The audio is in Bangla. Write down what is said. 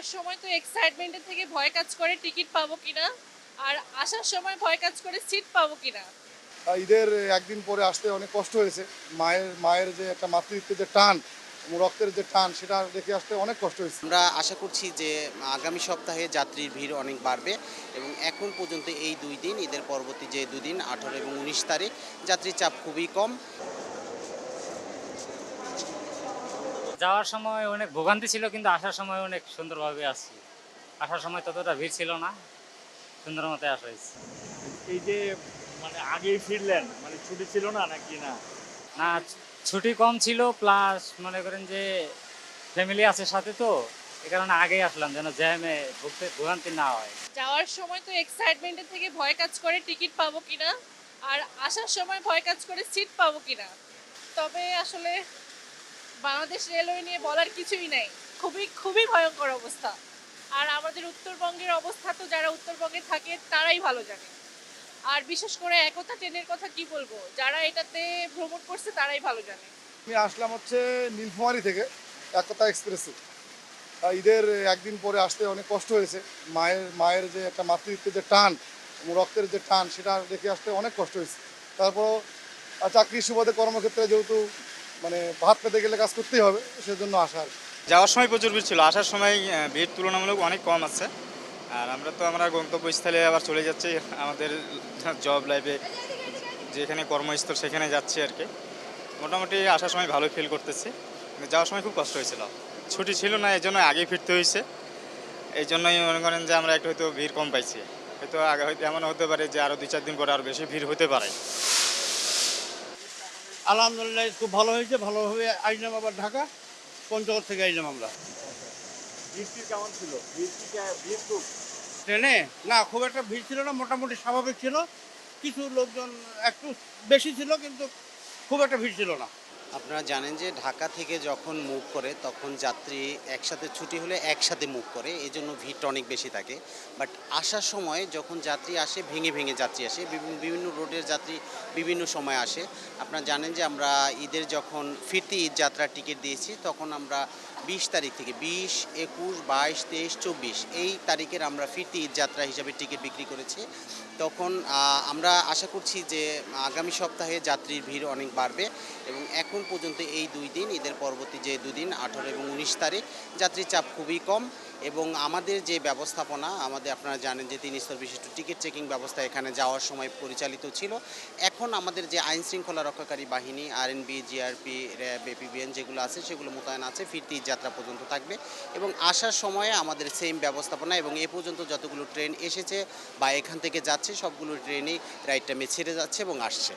যাওয়ার সময় তো এক্সাইটমেন্টের থেকে ভয় কাজ করে টিকিট পাবো কিনা, আর আসার সময় ভয় কাজ করে সিট পাবো কিনা। ঈদের একদিন পরে আসতে অনেক কষ্ট হয়েছে। মায়ের মায়ের যে একটা মাতৃত্বের যে টান এবং রক্তের যে টান সেটা দেখে আসতে অনেক কষ্ট হয়েছে। আমরা আশা করছি যে আগামী সপ্তাহে যাত্রীর ভিড় অনেক বাড়বে এবং এখন পর্যন্ত এই 2 দিন, ঈদের পরবর্তী যে 2 দিন 18 এবং 19 তারিখ যাত্রীর চাপ খুবই কম। যাওয়ার সময় অনেক ভোগান্তি ছিল, কিন্তু আসার সময় অনেক সুন্দরভাবে আসছি। আসার সময় ততটা ভিড় ছিল না, সুন্দর মতো আসা হয়েছে। এই যে মানে আগেই ফিরলেন, মানে ছুটি ছিল না নাকি না? না, ছুটি কম ছিল, প্লাস মনে করেন যে ফ্যামিলি আছে সাথে, তো এই কারণে আগেই আসলাম যেন জ্যামে ভোগান্তি না হয়। যাওয়ার সময় তো এক্সাইটমেন্টের থেকে ভয় কাজ করে টিকিট পাবো কিনা, আর আসার সময় ভয় কাজ করে সিট পাবো কিনা। তবে আসলে বাংলাদেশ রেলওয়ে নিয়ে বলার কিছুই নাই, খুবই খুবই ভয়ঙ্কর অবস্থা। আর আমাদের উত্তরবঙ্গের অবস্থা তো যারা উত্তরবঙ্গে থাকে তারাই ভালো জানে। আর বিশেষ করে একতা ট্রেনের কথা কি বলবো, যারা এটাতে ভ্রমণ করছে তারাই ভালো জানে। আমি আসলাম হচ্ছে নীলফামারী থেকে একতা এক্সপ্রেসে। ঈদের একদিন পরে আসতে অনেক কষ্ট হয়েছে। মায়ের যে একটা মাতৃত্বের যে টান এবং রক্তের যে টান সেটা দেখে আসতে অনেক কষ্ট হয়েছে। তারপরও চাকরির সুবাদে কর্মক্ষেত্রে যেহেতু মানে ভাত পেতে গেলে কাজ করতেই হবে, সেজন্য আসা আর কি। যাওয়ার সময় প্রচুর ভিড় ছিল, আসার সময় ভিড় তুলনামূলক অনেক কম আছে। আর আমরা গন্তব্যস্থলে আবার চলে যাচ্ছি আমাদের জব লাইফে, যেখানে কর্মস্থল সেখানে যাচ্ছি আর কি। মোটামুটি আসার সময় ভালো ফিল করতেছি, কিন্তু যাওয়ার সময় খুব কষ্ট হয়েছিল। ছুটি ছিল না, এই জন্য আগেই ফিরতে হয়েছে। এই জন্যই মনে করেন যে আমরা একটু হয়তো ভিড় কম পাইছি। হয়তো আগে হয়তো এমনও হতে পারে যে আরও 2-4 দিন পরে আরও বেশি ভিড় হতে পারে। আলহামদুলিল্লাহ খুব ভালো হয়েছে, ভালোভাবে আইলাম। আবার ঢাকা পঞ্চগড় থেকে আইলাম আমরা। ভিড় কি কেমন ছিল? ভিড় খুব ট্রেনে না, খুব একটা ভিড় ছিল না, মোটামুটি স্বাভাবিক ছিল। কিছু লোকজন একটু বেশি ছিল, কিন্তু খুব একটা ভিড় ছিল না। আপনারা জানেন যে ঢাকা থেকে যখন মুভ করে তখন যাত্রী একসাথে ছুটি হলে একসাথে মুভ করে, এই জন্য ভিড়টা অনেক বেশি থাকে। বাট আসার সময় যখন যাত্রী আসে ভেঙে ভেঙে যাত্রী আসে, বিভিন্ন রোডের যাত্রী বিভিন্ন সময় আসে। আপনারা জানেন যে আমরা ঈদের যখন ফিরতি ঈদ যাত্রার টিকিট দিয়েছি তখন আমরা 20 তারিখ থেকে 20, 21, 22, 23, 24 এই তারিখের আমরা ফিরতি ঈদ যাত্রা হিসাবে টিকিট বিক্রি করেছি। তখন আমরা আশা করছি যে আগামী সপ্তাহে যাত্রীর ভিড় অনেক বাড়বে এবং এখন পর্যন্ত এই 2 দিন, ঈদের পরবর্তী যে 2 দিন 18 এবং 19 তারিখ যাত্রীর চাপ খুবই কম এবং আমাদের যে ব্যবস্থাপনা, আপনারা জানেন যে 3 স্তর বিশিষ্ট টিকিট চেকিং ব্যবস্থা এখানে যাওয়ার সময় পরিচালিত ছিল। এখন আমাদের যে আইন শৃঙ্খলা রক্ষাকারী বাহিনী আরএনবি, জিআরপি, র্যাব, এপিবিএন যেগুলো আছে সেগুলো মোতায়েন আছে, ফিরতি যাত্রা পর্যন্ত থাকবে এবং আসার সময়ে আমাদের সেম ব্যবস্থাপনা এবং এ পর্যন্ত যতগুলো ট্রেন এসেছে বা এখান থেকে যাচ্ছে সবগুলো ট্রেনেই রাইট টাইমে ছেড়ে যাচ্ছে এবং আসছে।